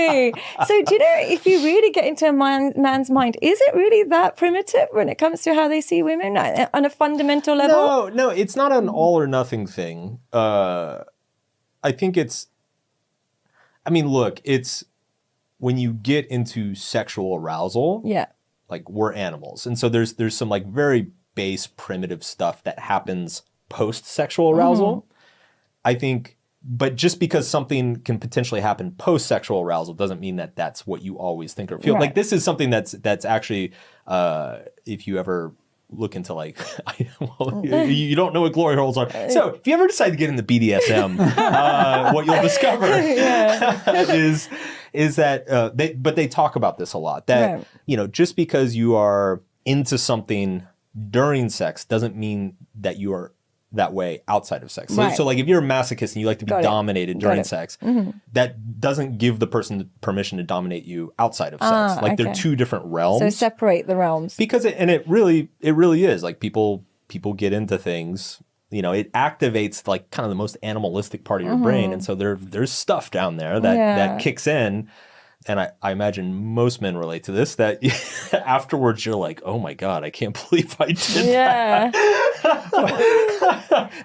Exactly. So do you know, if you really get into a man's mind, is it really that primitive when it comes to how they see women on a fundamental level? No, it's not an all or nothing thing. I think look, it's when you get into sexual arousal, like we're animals. And so there's some like very base primitive stuff that happens post-sexual arousal. I think, but just because something can potentially happen post-sexual arousal doesn't mean that that's what you always think or feel. Right. Like this is something that's actually, if you ever look into like, you don't know what glory holes are. So if you ever decide to get into BDSM, what you'll discover is that, they talk about this a lot, that, just because you are into something during sex doesn't mean that you are that way outside of sex. So like if you're a masochist and you like to be dominated during sex, that doesn't give the person permission to dominate you outside of sex. Like they're two different realms. So separate the realms. Because it really is like people get into things, it activates like kind of the most animalistic part of your brain. And so there's stuff down there that kicks in. And I imagine most men relate to this, that afterwards you're like, oh my God, I can't believe I did that.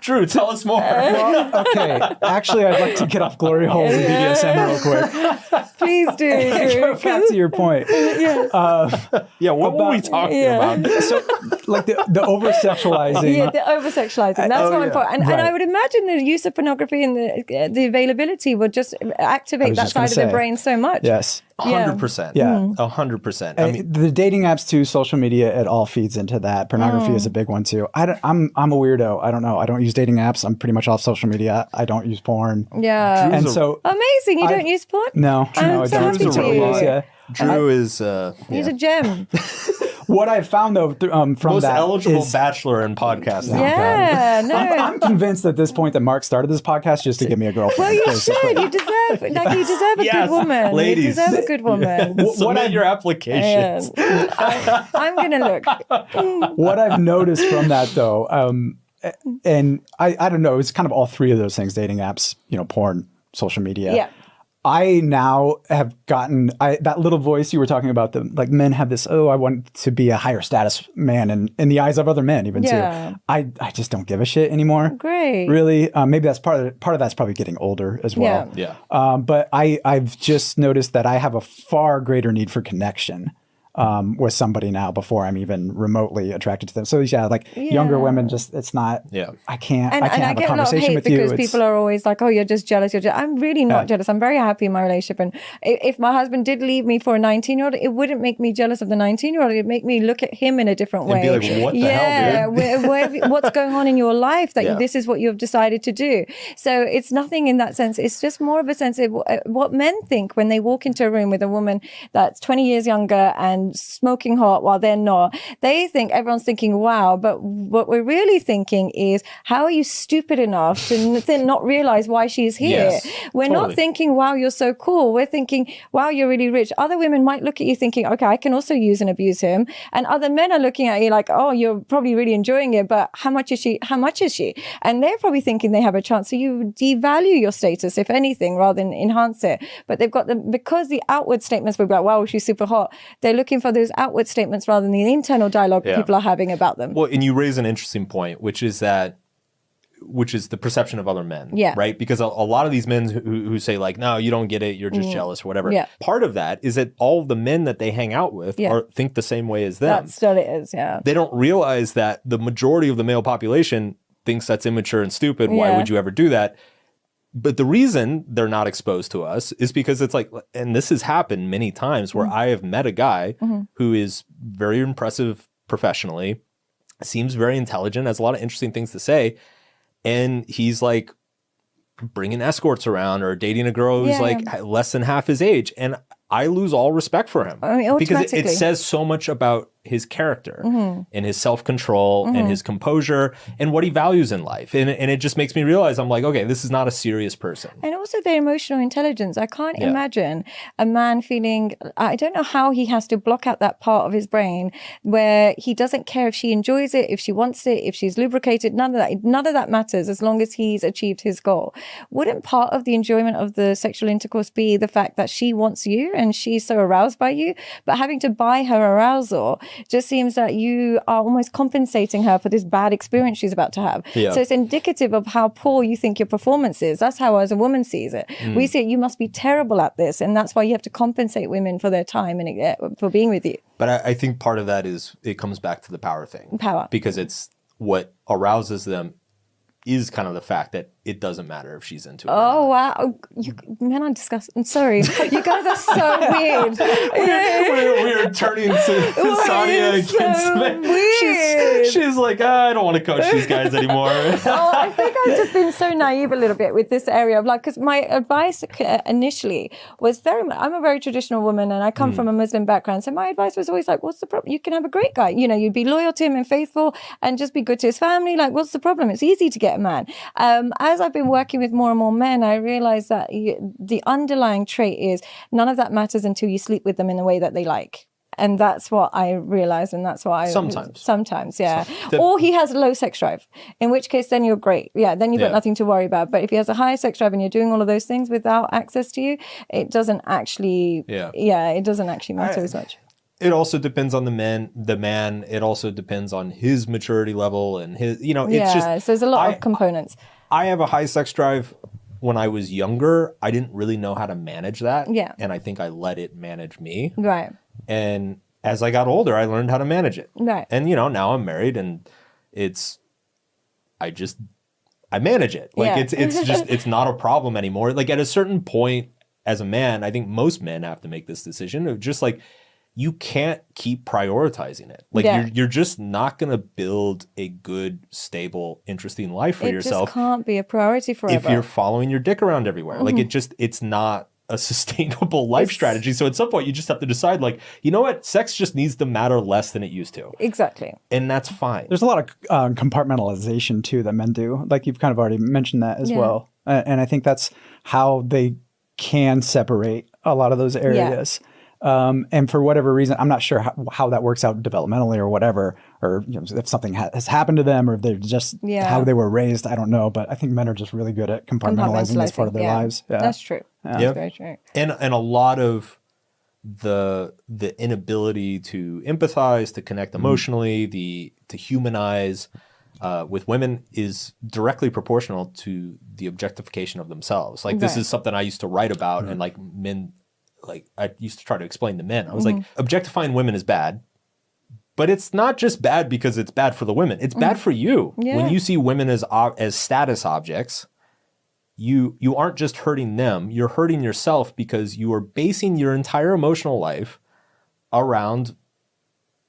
Drew, tell us more. Well, okay, actually, I'd like to get off glory holes and BDSM real quick. Please do. Go back to your point. What were we talking about? So, like the over-sexualizing. Yeah, the over-sexualizing. That's what important. And I would imagine the use of pornography and the availability would just activate that side of the brain so much. Yes. 100%. Yeah. 100%. I mean, the dating apps too, social media, it all feeds into that. Pornography is a big one too. I'm a weirdo. I don't know. I don't use dating apps. I'm pretty much off social media. I don't use porn. Yeah. And so amazing. You don't use porn? No, I so don't. happy for you. Drew is he's a gem. What I've found though from most that eligible is, bachelor in podcasting. Yeah, no. I'm convinced at this point that Mark started this podcast just to give me a girlfriend. Well, you should. You deserve a good woman. Ladies. You deserve a good woman. Submit your applications. I'm gonna look. What I've noticed from that though, and I don't know, it's kind of all three of those things: dating apps, porn, social media. Yeah. I now have gotten that little voice you were talking about. Like men have this, I want to be a higher status man, and in the eyes of other men, even too. I just don't give a shit anymore. Great. Really, maybe that's part of that's probably getting older as well. Yeah. But I've just noticed that I have a far greater need for connection with somebody now before I'm even remotely attracted to them. So younger women, just it's not. Yeah. I can't have a conversation with you. Because people are always like, "Oh, you're just jealous." I'm really not jealous. I'm very happy in my relationship. And if my husband did leave me for a 19-year-old, it wouldn't make me jealous of the 19-year-old. It'd make me look at him in a different way. And be like, "What the hell, dude? What's going on in your life that this is what you've decided to do?" So it's nothing in that sense. It's just more of a sense of what men think when they walk into a room with a woman that's 20 years younger and smoking hot while they're not. They think everyone's thinking, wow, but what we're really thinking is, how are you stupid enough to not realize why she's here? Yes, we're not thinking, wow, you're so cool. We're thinking, wow, you're really rich. Other women might look at you thinking, okay, I can also use and abuse him. And other men are looking at you like, oh, you're probably really enjoying it, but how much is she? How much is she? And they're probably thinking they have a chance. So you devalue your status, if anything, rather than enhance it. But they've got because the outward statements were about, wow, she's super hot. They're looking for those outward statements rather than the internal dialogue people are having about them. Well, and you raise an interesting point, which is the perception of other men, right? Because a lot of these men who say like, no, you don't get it, you're just jealous or whatever. Yeah. Part of that is that all of the men that they hang out with think the same way as them. That's what it is, They don't realize that the majority of the male population thinks that's immature and stupid. Why would you ever do that? But the reason they're not exposed to us is because it's like, and this has happened many times where I have met a guy who is very impressive professionally, seems very intelligent, has a lot of interesting things to say. And he's like bringing escorts around or dating a girl who's less than half his age. And I lose all respect for him because it says so much about his character and his self-control and his composure and what he values in life. And it just makes me realize, I'm like, okay, this is not a serious person. And also their emotional intelligence. I can't imagine a man feeling, I don't know how he has to block out that part of his brain where he doesn't care if she enjoys it, if she wants it, if she's lubricated, none of that matters as long as he's achieved his goal. Wouldn't part of the enjoyment of the sexual intercourse be the fact that she wants you and she's so aroused by you, but having to buy her arousal just seems that you are almost compensating her for this bad experience she's about to have. Yeah. So it's indicative of how poor you think your performance is. That's how as a woman sees it. We see it, you must be terrible at this, and that's why you have to compensate women for their time and for being with you. But I think part of that is it comes back to the power thing. Power. Because it's what arouses them is kind of the fact that it doesn't matter if she's into it. Oh, wow. Men are disgusting. Sorry. You guys are so weird. We're turning to Sadia against men. She's like, I don't want to coach these guys anymore. Oh, I think I've just been so naive a little bit with this area of like, because my advice initially was I'm a very traditional woman and I come from a Muslim background. So my advice was always like, what's the problem? You can have a great guy. You know, you'd be loyal to him and faithful and just be good to his family. Like, what's the problem? It's easy to get a man. As I've been working with more and more men, I realize that the underlying trait is none of that matters until you sleep with them in the way that they like. And that's what I realized, and that's what I... Sometimes, yeah. Or he has a low sex drive, in which case then you're great. Yeah, then you've got nothing to worry about. But if he has a high sex drive and you're doing all of those things without access to you, it doesn't actually... it doesn't actually matter as much. It also depends on the man. It also depends on his maturity level and his, it's just... so there's a lot of components. I have a high sex drive. When I was younger, I didn't really know how to manage that. Yeah. And I think I let it manage me. Right. And as I got older, I learned how to manage it. Right. And, now I'm married and I manage it. Like it's not a problem anymore. Like at a certain point as a man, I think most men have to make this decision of just like, you can't keep prioritizing it. Like you're just not going to build a good, stable, interesting life for yourself. It just can't be a priority forever. If you're following your dick around everywhere. Like it's not a sustainable life strategy. So at some point you just have to decide like, you know what? Sex just needs to matter less than it used to. Exactly. And that's fine. There's a lot of compartmentalization too that men do. Like you've kind of already mentioned that as well. And I think that's how they can separate a lot of those areas. Yeah. And for whatever reason, I'm not sure how that works out developmentally or whatever, or if something has happened to them or if they're just how they were raised. I don't know, but I think men are just really good at compartmentalizing this part of their lives. Yeah. That's true. That's very true. And a lot of the inability to empathize, to connect emotionally, to humanize with women is directly proportional to the objectification of themselves. Like this is something I used to write about, and like men. Like I used to try to explain to men. I was like, objectifying women is bad, but it's not just bad because it's bad for the women. It's bad for you. Yeah. When you see women as status objects, you aren't just hurting them. You're hurting yourself because you are basing your entire emotional life around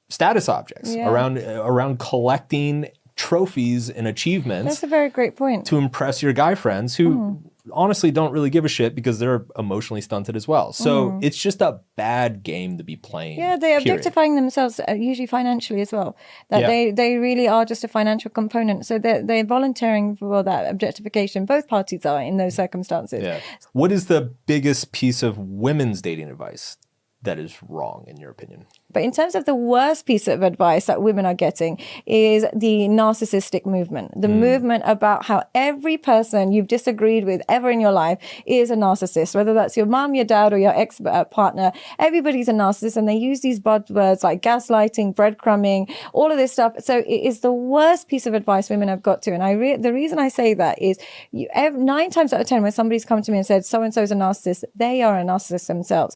status objects, around collecting trophies and achievements. That's a very great point. To impress your guy friends who honestly don't really give a shit because they're emotionally stunted as well. So it's just a bad game to be playing. Yeah, they're objectifying themselves, usually financially as well. That they really are just a financial component. So they're volunteering for that objectification. Both parties are in those circumstances. Yeah. What is the biggest piece of women's dating advice that is wrong in your opinion? But in terms of the worst piece of advice that women are getting is the narcissistic movement. The movement about how every person you've disagreed with ever in your life is a narcissist, whether that's your mom, your dad, or your ex-partner. Everybody's a narcissist, and they use these buzzwords like gaslighting, breadcrumbing, all of this stuff. So it is the worst piece of advice women have got to. And the reason I say that is 9 times out of 10 when somebody's come to me and said, so-and-so is a narcissist, they are a narcissist themselves.